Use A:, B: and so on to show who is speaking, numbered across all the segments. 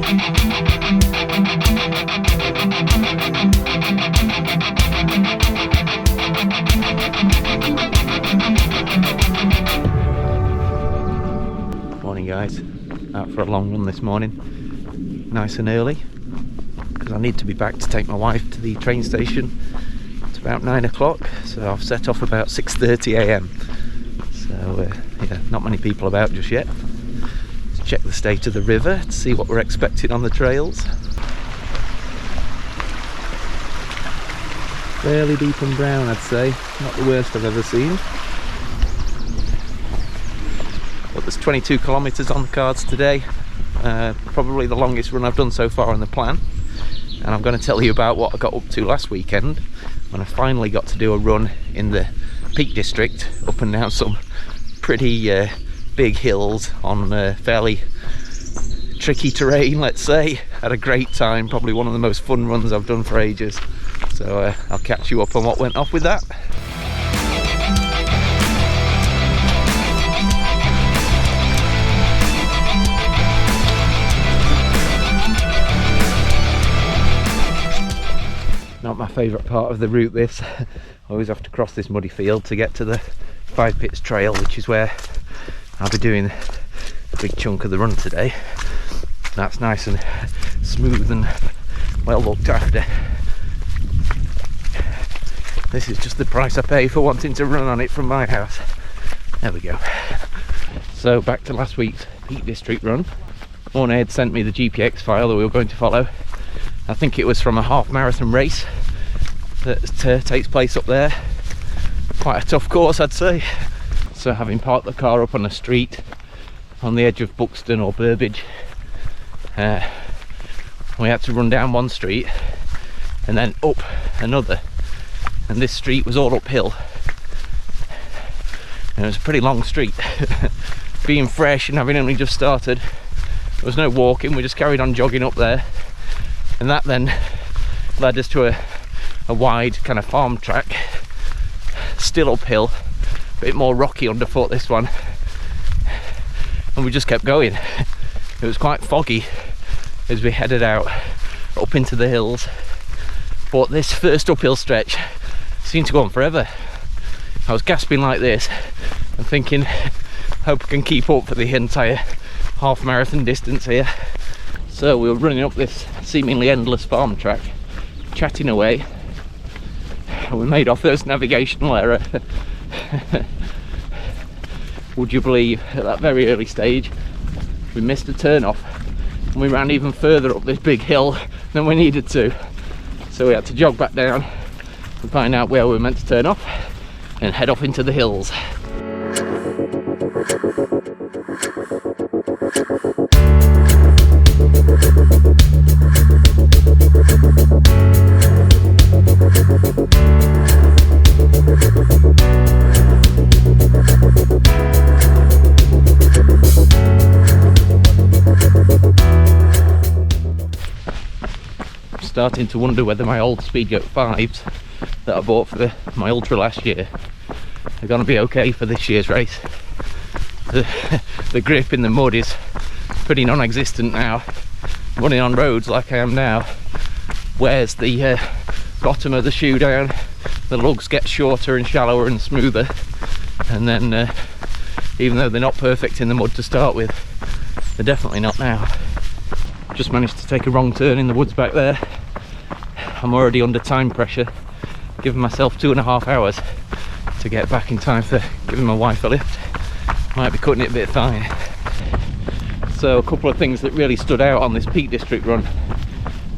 A: Morning guys, out for a long run this morning, nice and early, because I need to be back to take my wife to the train station. It's about 9 o'clock, so I've set off about 6:30 AM. So yeah, not many people about just yet. Let's check the state of the river to see what we're expecting on the trails. Fairly deep and brown, I'd say, not the worst I've ever seen. But there's 22 kilometres on the cards today, probably the longest run I've done so far on the plan. And I'm going to tell you about what I got up to last weekend when I finally got to do a run in the Peak District, up and down some pretty big hills on fairly tricky terrain, let's say. Had a great time, probably one of the most fun runs I've done for ages. So I'll catch you up on what went off with that. Not my favourite part of the route this. I always have to cross this muddy field to get to the 5 Pits Trail, which is where I'll be doing a big chunk of the run today. That's nice and smooth and well looked after. This is just the price I pay for wanting to run on it from my house. There we go. So back to last week's Peak District run. Mornay had sent me the GPX file that we were going to follow. I think it was from a half marathon race that takes place up there. Quite a tough course, I'd say. So having parked the car up on a street on the edge of Buxton or Burbage, we had to run down one street and then up another, and this street was all uphill and it was a pretty long street. Being fresh and having only just started, there was no walking, we just carried on jogging up there. And that then led us to a wide kind of farm track, still uphill, a bit more rocky underfoot this one, and we just kept going. It was quite foggy as we headed out up into the hills, but this first uphill stretch seemed to go on forever. I was gasping like this and thinking, hope I can keep up for the entire half marathon distance here. So we were running up this seemingly endless farm track, chatting away, and we made our first navigational error. Would you believe, at that very early stage, we missed a turn off and we ran even further up this big hill than we needed to. So we had to jog back down and find out where we were meant to turn off and head off into the hills. Starting to wonder whether my old Speedgoat 5s that I bought for my Ultra last year are going to be okay for this year's race. The grip in the mud is pretty non-existent now. Running on roads like I am now wears the bottom of the shoe down, the lugs get shorter and shallower and smoother, and then even though they're not perfect in the mud to start with, they're definitely not now. Just managed to take a wrong turn in the woods back there. I'm already under time pressure, giving myself 2.5 hours to get back in time for giving my wife a lift. Might be cutting it a bit fine. So a couple of things that really stood out on this Peak District run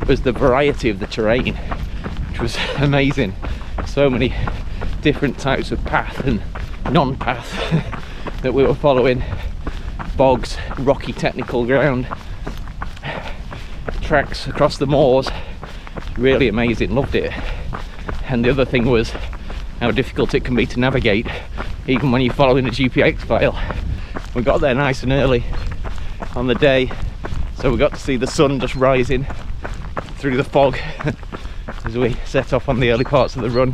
A: was the variety of the terrain, which was amazing. So many different types of path and non-path that we were following. Bogs, rocky technical ground, tracks across the moors. Really amazing, loved it. And the other thing was how difficult it can be to navigate even when you're following a GPX file. We got there nice and early on the day, so we got to see the sun just rising through the fog as we set off on the early parts of the run.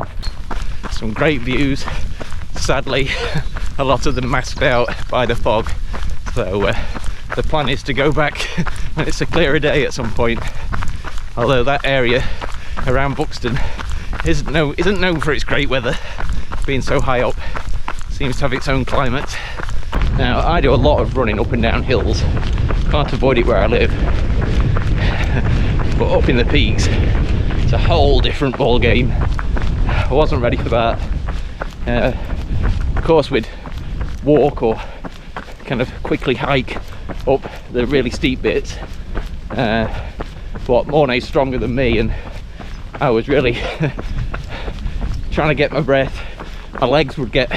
A: Some great views, sadly a lot of them masked out by the fog, so the plan is to go back and it's a clearer day at some point. Although that area around Buxton isn't known for its great weather, being so high up. Seems to have its own climate. Now, I do a lot of running up and down hills. Can't avoid it where I live. But up in the peaks, it's a whole different ball game. I wasn't ready for that. Of course, we'd walk or kind of quickly hike up the really steep bits. But Mornay's stronger than me, and I was really trying to get my breath. My legs would get,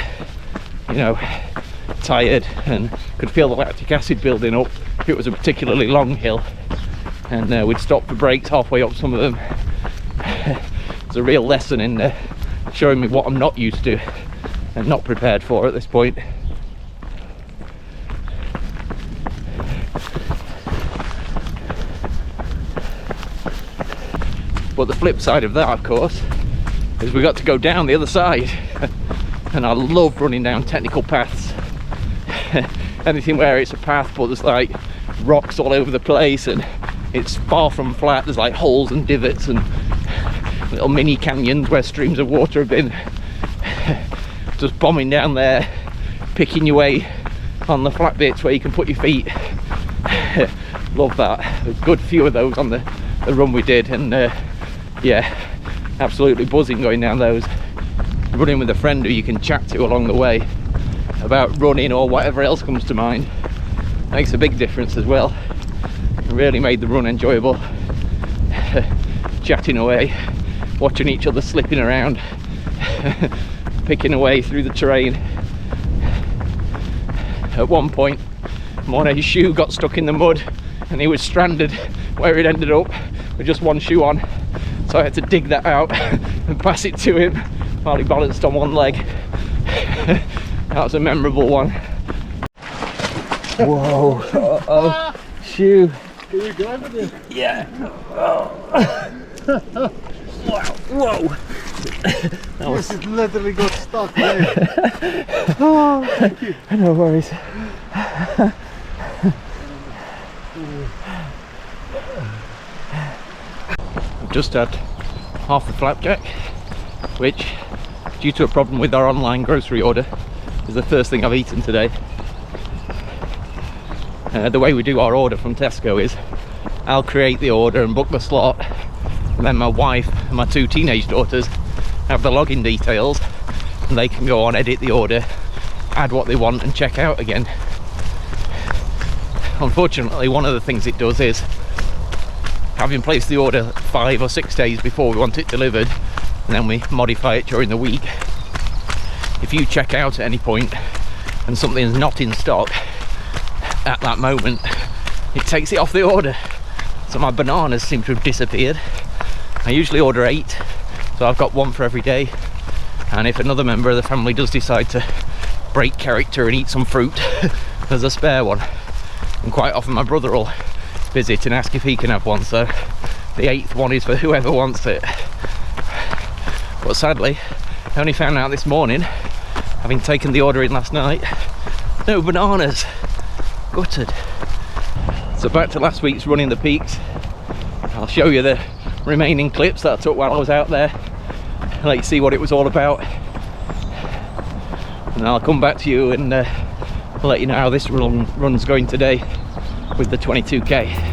A: you know, tired, and could feel the lactic acid building up if it was a particularly long hill. And we'd stop for breaks halfway up some of them. It's a real lesson in showing me what I'm not used to and not prepared for at this point. But the flip side of that, of course, is we got to go down the other side. And I love running down technical paths. Anything where it's a path but there's like rocks all over the place and it's far from flat. There's like holes and divots and little mini canyons where streams of water have been. Just bombing down there, picking your way on the flat bits where you can put your feet. Love that. A good few of those on the run we did, and yeah, absolutely buzzing going down those. Running with a friend who you can chat to along the way about running or whatever else comes to mind makes a big difference as well. It really made the run enjoyable. Chatting away, watching each other slipping around, picking away through the terrain. At one point, Mornay's shoe got stuck in the mud and he was stranded where it ended up with just one shoe on. So I had to dig that out and pass it to him while he balanced on one leg. That was a memorable one. Whoa, uh-oh, shoe.
B: Can you drive with it?
A: Yeah. Oh. Wow, whoa.
B: Yes, it literally got stuck there. Oh, thank you.
A: No worries. I've just had half the flapjack, which, due to a problem with our online grocery order, is the first thing I've eaten today. The way we do our order from Tesco is I'll create the order and book the slot, and then my wife and my two teenage daughters have the login details and they can go on, edit the order, add what they want and check out again. Unfortunately, one of the things it does is, having placed the order 5 or 6 days before we want it delivered, and then we modify it during the week, if you check out at any point and something's not in stock at that moment, it takes it off the order. So my bananas seem to have disappeared. I usually order 8, so I've got 1 for every day, and if another member of the family does decide to break character and eat some fruit, there's a spare one. And quite often my brother will visit and ask if he can have one, so the 8th one is for whoever wants it. But sadly, I only found out this morning, having taken the order in last night, no bananas. Gutted. So back to last week's Running the Peaks. I'll show you the remaining clips that I took while I was out there, let you see what it was all about, and I'll come back to you and let you know how this run's going today with the 22k.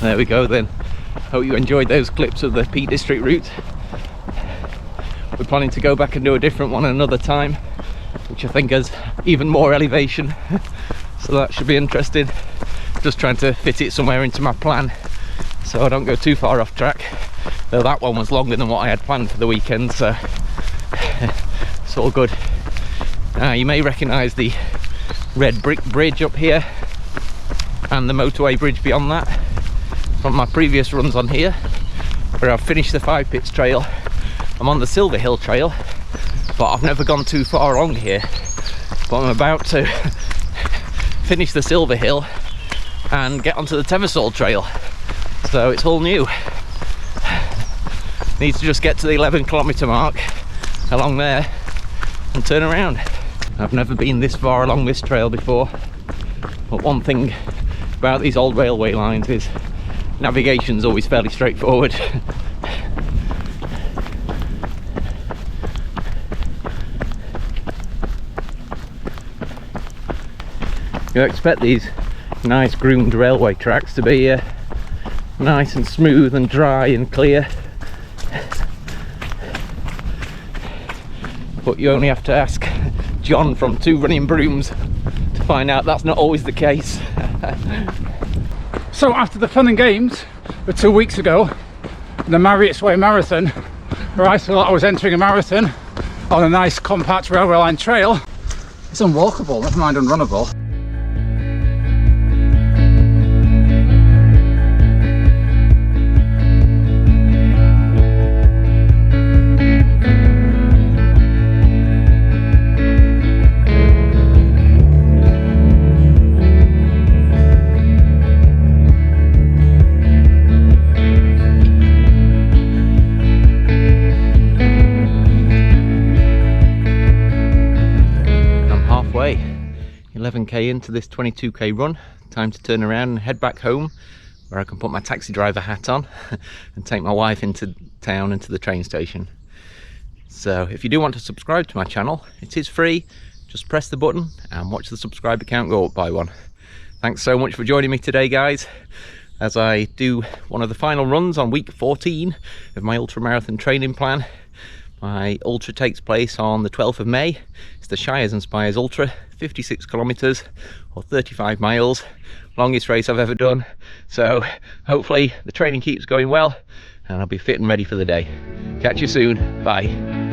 A: there we go then. Hope you enjoyed those clips of the Peak District route. We're planning to go back and do a different one another time, which I think has even more elevation. So that should be interesting. Just trying to fit it somewhere into my plan so I don't go too far off track. Though that one was longer than what I had planned for the weekend, so it's all good. Now you may recognise the red brick bridge up here and the motorway bridge beyond that from my previous runs on here, where I've finished the 5 Pits trail. I'm on the Silver Hill trail, but I've never gone too far along here. But I'm about to finish the Silver Hill and get onto the Teversall trail, so it's all new. Need to just get to the 11-kilometre mark along there and turn around. I've never been this far along this trail before, but one thing about these old railway lines is navigation's always fairly straightforward. You expect these nice groomed railway tracks to be nice and smooth and dry and clear, but you only have to ask John from 2 Running Brooms to find out that's not always the case.
C: So after the fun and games of 2 weeks ago, the Marriott's Way Marathon, where I thought I was entering a marathon on a nice compact railway line trail, it's unwalkable, never mind unrunnable.
A: I'm halfway, 11k into this 22k run. Time to turn around and head back home, where I can put my taxi driver hat on and take my wife into town and to the train station. So if you do want to subscribe to my channel, it is free. Just press the button and watch the subscriber count go up by 1. Thanks so much for joining me today, guys, as I do one of the final runs on week 14 of my ultramarathon training plan. My ultra takes place on the 12th of May. It's the Shires and Spires Ultra, 56 kilometres or 35 miles. Longest race I've ever done. So hopefully the training keeps going well and I'll be fit and ready for the day. Catch you soon. Bye.